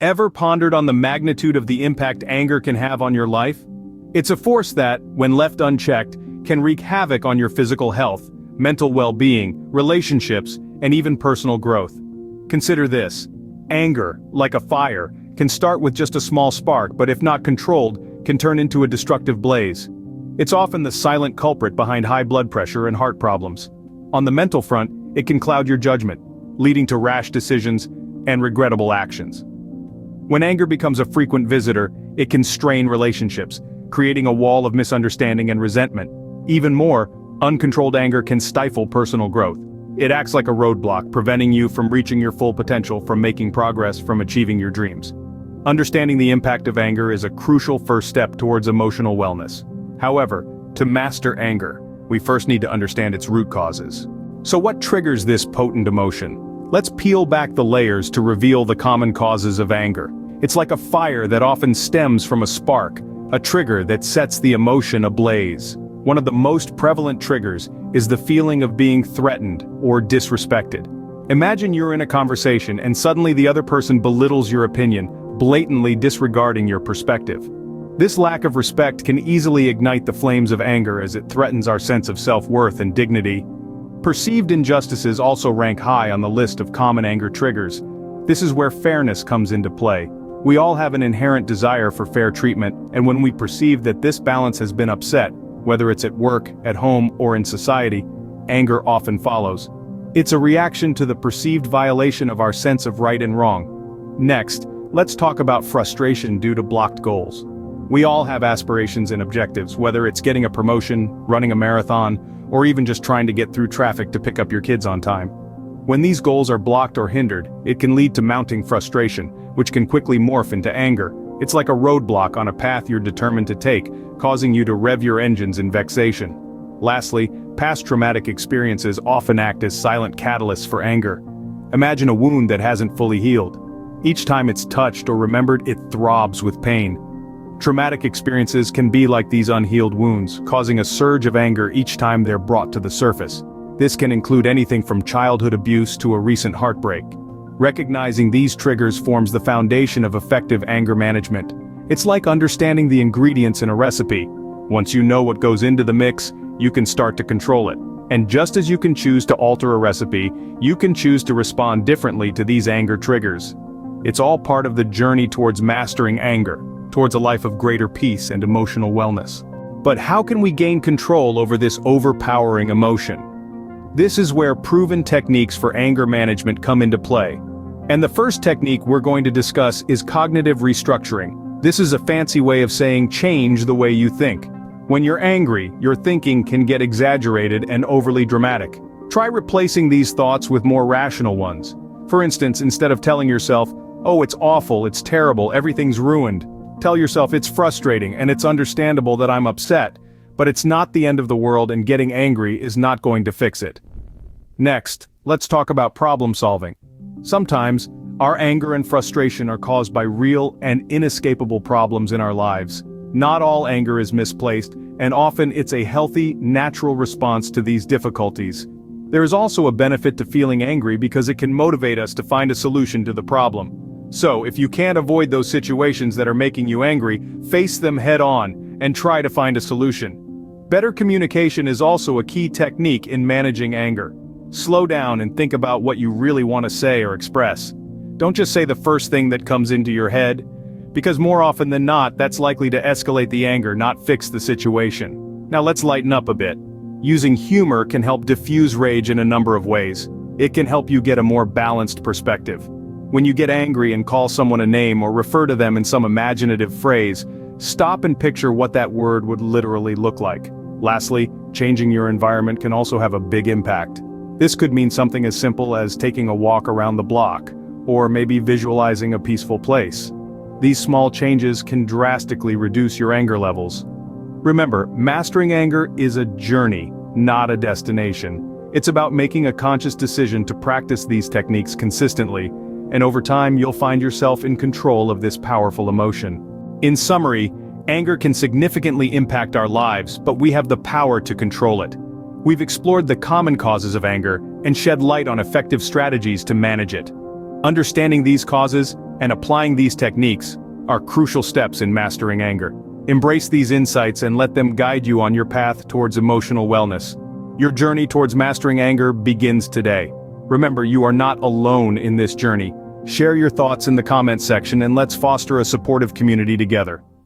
Ever pondered on the magnitude of the impact anger can have on your life? It's a force that, when left unchecked, can wreak havoc on your physical health, mental well-being, relationships, and even personal growth. Consider this. Anger, like a fire, can start with just a small spark, but if not controlled, can turn into a destructive blaze. It's often the silent culprit behind high blood pressure and heart problems. On the mental front, it can cloud your judgment, leading to rash decisions and regrettable actions. When anger becomes a frequent visitor, it can strain relationships, creating a wall of misunderstanding and resentment. Even more, uncontrolled anger can stifle personal growth. It acts like a roadblock, preventing you from reaching your full potential, from making progress, from achieving your dreams. Understanding the impact of anger is a crucial first step towards emotional wellness. However, to master anger, we first need to understand its root causes. So what triggers this potent emotion? Let's peel back the layers to reveal the common causes of anger. It's like a fire that often stems from a spark, a trigger that sets the emotion ablaze. One of the most prevalent triggers is the feeling of being threatened or disrespected. Imagine you're in a conversation and suddenly the other person belittles your opinion, blatantly disregarding your perspective. This lack of respect can easily ignite the flames of anger as it threatens our sense of self-worth and dignity. Perceived injustices also rank high on the list of common anger triggers. This is where fairness comes into play. We all have an inherent desire for fair treatment, and when we perceive that this balance has been upset, whether it's at work, at home, or in society, anger often follows. It's a reaction to the perceived violation of our sense of right and wrong. Next, let's talk about frustration due to blocked goals. We all have aspirations and objectives, whether it's getting a promotion, running a marathon, or even just trying to get through traffic to pick up your kids on time. When these goals are blocked or hindered, it can lead to mounting frustration, which can quickly morph into anger. It's like a roadblock on a path you're determined to take, causing you to rev your engines in vexation. Lastly, past traumatic experiences often act as silent catalysts for anger. Imagine a wound that hasn't fully healed. Each time it's touched or remembered, it throbs with pain. Traumatic experiences can be like these unhealed wounds, causing a surge of anger each time they're brought to the surface. This can include anything from childhood abuse to a recent heartbreak. Recognizing these triggers forms the foundation of effective anger management. It's like understanding the ingredients in a recipe. Once you know what goes into the mix, you can start to control it. And just as you can choose to alter a recipe, you can choose to respond differently to these anger triggers. It's all part of the journey towards mastering anger, towards a life of greater peace and emotional wellness. But how can we gain control over this overpowering emotion? This is where proven techniques for anger management come into play. And the first technique we're going to discuss is cognitive restructuring. This is a fancy way of saying change the way you think. When you're angry, your thinking can get exaggerated and overly dramatic. Try replacing these thoughts with more rational ones. For instance, instead of telling yourself, "Oh, it's awful, it's terrible, everything's ruined," tell yourself, "It's frustrating and it's understandable that I'm upset, but it's not the end of the world and getting angry is not going to fix it." Next, let's talk about problem solving. Sometimes, our anger and frustration are caused by real and inescapable problems in our lives. Not all anger is misplaced, and often it's a healthy, natural response to these difficulties. There is also a benefit to feeling angry because it can motivate us to find a solution to the problem. So, if you can't avoid those situations that are making you angry, face them head on and try to find a solution. Better communication is also a key technique in managing anger. Slow down and think about what you really want to say or express. Don't just say the first thing that comes into your head, because more often than not, that's likely to escalate the anger, not fix the situation. Now let's lighten up a bit. Using humor can help diffuse rage in a number of ways. It can help you get a more balanced perspective. When you get angry and call someone a name or refer to them in some imaginative phrase, stop and picture what that word would literally look like. Lastly, changing your environment can also have a big impact. This could mean something as simple as taking a walk around the block, or maybe visualizing a peaceful place. These small changes can drastically reduce your anger levels. Remember, mastering anger is a journey, not a destination. It's about making a conscious decision to practice these techniques consistently, and over time you'll find yourself in control of this powerful emotion. In summary, anger can significantly impact our lives, but we have the power to control it. We've explored the common causes of anger and shed light on effective strategies to manage it. Understanding these causes and applying these techniques are crucial steps in mastering anger. Embrace these insights and let them guide you on your path towards emotional wellness. Your journey towards mastering anger begins today. Remember, you are not alone in this journey. Share your thoughts in the comments section and let's foster a supportive community together.